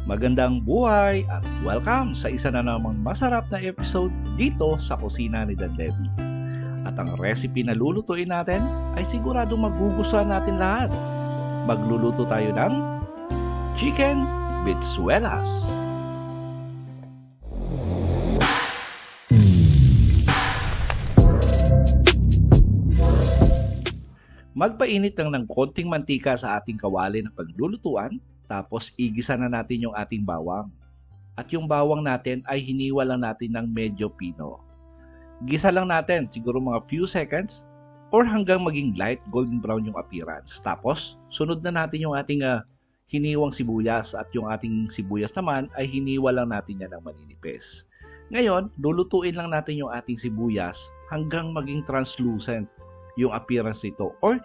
Magandang buhay at welcome sa isa na namang masarap na episode dito sa kusina ni Dan Levy. At ang recipe na lulutuin natin ay siguradong magugustuhan natin lahat. Magluluto tayo ng chicken bitsuelas. Magpainit lang ng konting mantika sa ating kawali na paglulutuan. Tapos igisa na natin yung ating bawang. At yung bawang natin ay hiniwa lang natin ng medyo pino. Gisa lang natin siguro mga few seconds or hanggang maging light golden brown yung appearance. Tapos sunod na natin yung ating hiniwang sibuyas at yung ating sibuyas naman ay hiniwa lang natin yan ng maninipis. Ngayon, lulutuin lang natin yung ating sibuyas hanggang maging translucent yung appearance nito or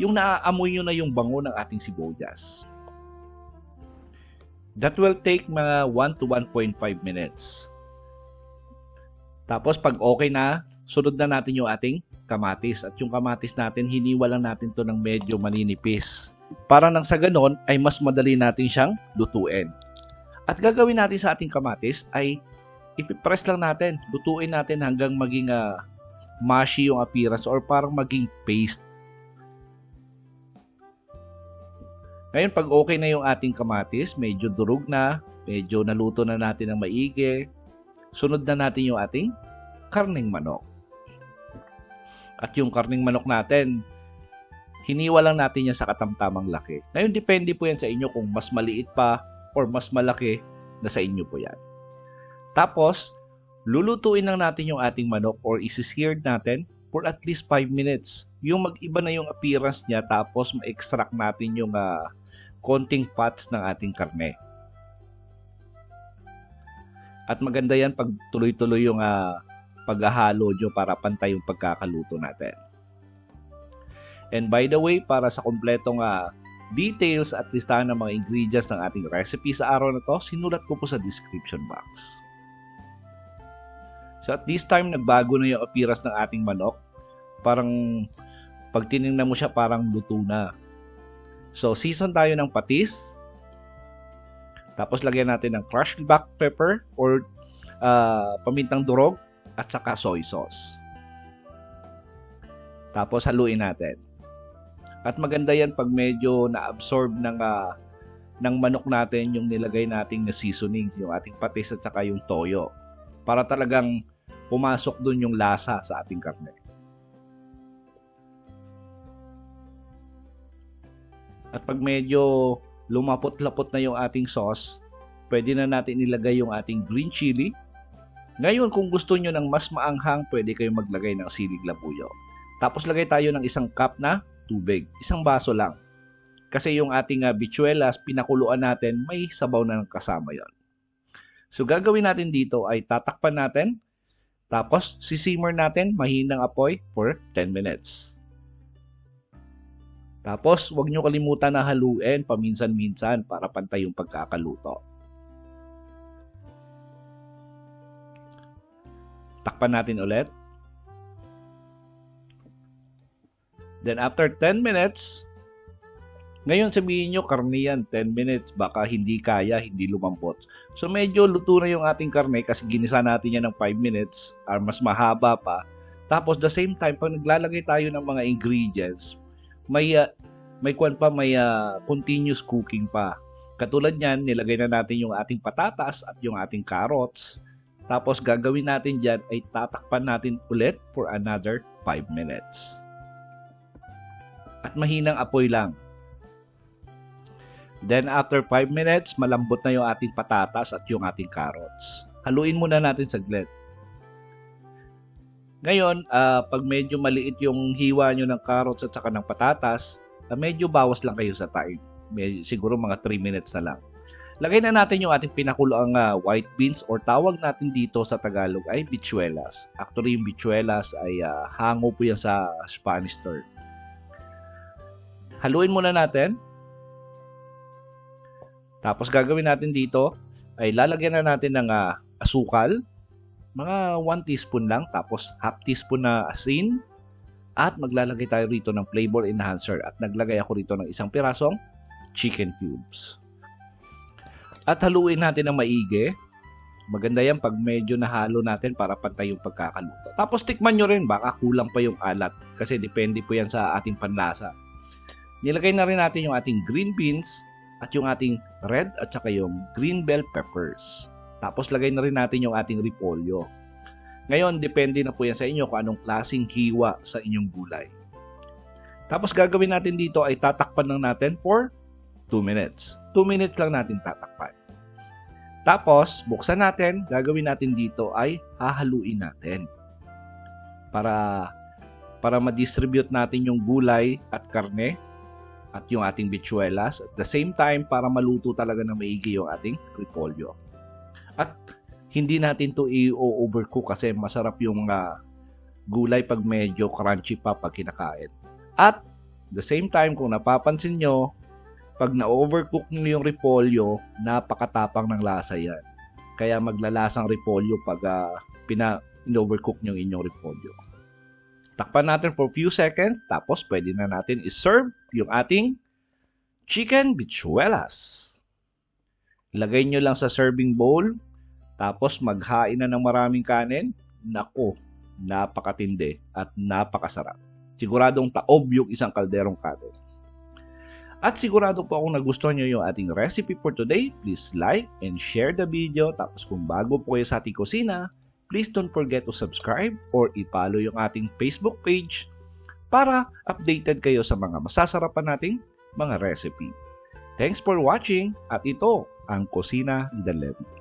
yung naaamoy nyo na yung bango ng ating sibuyas. That will take mga 1 to 1.5 minutes. Tapos pag okay na, sunod na natin yung ating kamatis. At yung kamatis natin, hiniwa lang natin to ng medyo maninipis. Para nang sa ganon, ay mas madali natin siyang lutuin. At gagawin natin sa ating kamatis ay ipipress lang natin. Lutuin natin hanggang maging mushy yung appearance or parang maging paste. Ngayon, pag okay na yung ating kamatis, medyo durog na, medyo naluto na natin ng maigi, sunod na natin yung ating karneng manok. At yung karneng manok natin, hiniwa lang natin yan sa katamtamang laki. Ngayon, depende po yan sa inyo kung mas maliit pa or mas malaki, na sa inyo po yan. Tapos, lulutuin lang natin yung ating manok or isi-seared natin for at least 5 minutes. Yung mag-iba na yung appearance niya, tapos ma-extract natin yung konting fats ng ating karne. At maganda yan pag tuloy-tuloy yung paghahalo nyo para pantay yung pagkakaluto natin. And by the way, para sa kompletong details at listahan ng mga ingredients ng ating recipe sa araw na to, sinulat ko po sa description box. So at this time, nagbago na yung appearance ng ating manok. Parang pag tinignan mo siya, parang luto na. So, season tayo ng patis. Tapos, lagyan natin ng crushed black pepper or pamintang durog at saka soy sauce. Tapos, haluin natin. At maganda yan pag medyo na-absorb ng manok natin yung nilagay nating na seasoning, yung ating patis at saka yung toyo. Para talagang pumasok dun yung lasa sa ating karne. At pag medyo lumapot-lapot na yung ating sauce, pwede na natin ilagay yung ating green chili. Ngayon, kung gusto nyo ng mas maanghang, pwede kayong maglagay ng silig labuyo. Tapos lagay tayo ng 1 cup na tubig. 1 baso lang. Kasi yung ating bitsuelas, pinakuluan natin, may sabaw na kasama yon. So gagawin natin dito ay tatakpan natin. Tapos sisimmer natin, mahinang apoy for 10 minutes. Tapos, huwag nyo kalimutan na haluin paminsan-minsan para pantay yung pagkakaluto. Takpan natin ulit. Then, after 10 minutes, ngayon sabihin nyo, karne yan, 10 minutes, baka hindi kaya, hindi lumambot. So, medyo luto na yung ating karne kasi ginisa natin yan ng 5 minutes or mas mahaba pa. Tapos, the same time, pag naglalagay tayo ng mga ingredients, may continuous cooking pa. Katulad niyan, nilagay na natin yung ating patatas at yung ating carrots. Tapos gagawin natin diyan ay tatakpan natin ulit for another 5 minutes. At mahinang apoy lang. Then after 5 minutes, malambot na yung ating patatas at yung ating carrots. Haluin muna natin saglit. Ngayon, pag medyo maliit yung hiwa nyo ng carrots at saka ng patatas, medyo bawas lang kayo sa time. Siguro mga 3 minutes na lang. Lagay na natin yung ating pinakuloang white beans or tawag natin dito sa Tagalog ay bitsuelas. Actually, yung bitsuelas ay hango po yan sa Spanish term. Haluin muna natin. Tapos gagawin natin dito ay lalagyan na natin ng asukal. Mga 1 teaspoon lang, tapos half teaspoon na asin, at maglalagay tayo rito ng flavor enhancer at naglagay ako rito ng 1 pirasong chicken cubes. At haluin natin ng maigi. Maganda yan pag medyo nahalo natin para pantay yung pagkakaluto. Tapos tikman nyo rin, baka kulang pa yung alat kasi depende po yan sa ating panlasa. Nilagay na rin natin yung ating green beans at yung ating red at saka yung green bell peppers. Tapos lagay na rin natin yung ating repolyo. Ngayon, depende na po yan sa inyo kung anong klaseng hiwa sa inyong gulay. Tapos gagawin natin dito ay tatakpan lang natin for 2 minutes. 2 minutes lang natin tatakpan. Tapos, buksan natin, gagawin natin dito ay hahaluin natin. Para ma-distribute natin yung gulay at karne at yung ating bitsuelas. At the same time, para maluto talaga na maigi yung ating repolyo. At hindi natin to i-overcook kasi masarap yung gulay pag medyo crunchy pa pag kinakain. At the same time, kung napapansin nyo, pag na-overcook nyo yung repolyo, napakatapang ng lasa yan. Kaya maglalasang repolyo pag in-overcook nyo yung inyong repolyo. Takpan natin for few seconds, tapos pwede na natin i-serve yung ating chicken bichuelas. Lagay nyo lang sa serving bowl, tapos maghain na ng maraming kanin. Naku, napakatindi at napakasarap. Siguradong taob yung isang kalderong kanin. At sigurado po akong nagustuhan nyo yung ating recipe for today. Please like and share the video. Tapos kung bago po kayo sa ating kusina, please don't forget to subscribe or i-follow yung ating Facebook page para updated kayo sa mga masasarapan nating mga recipe. Thanks for watching at ito ang Kusina ni Dan Levy.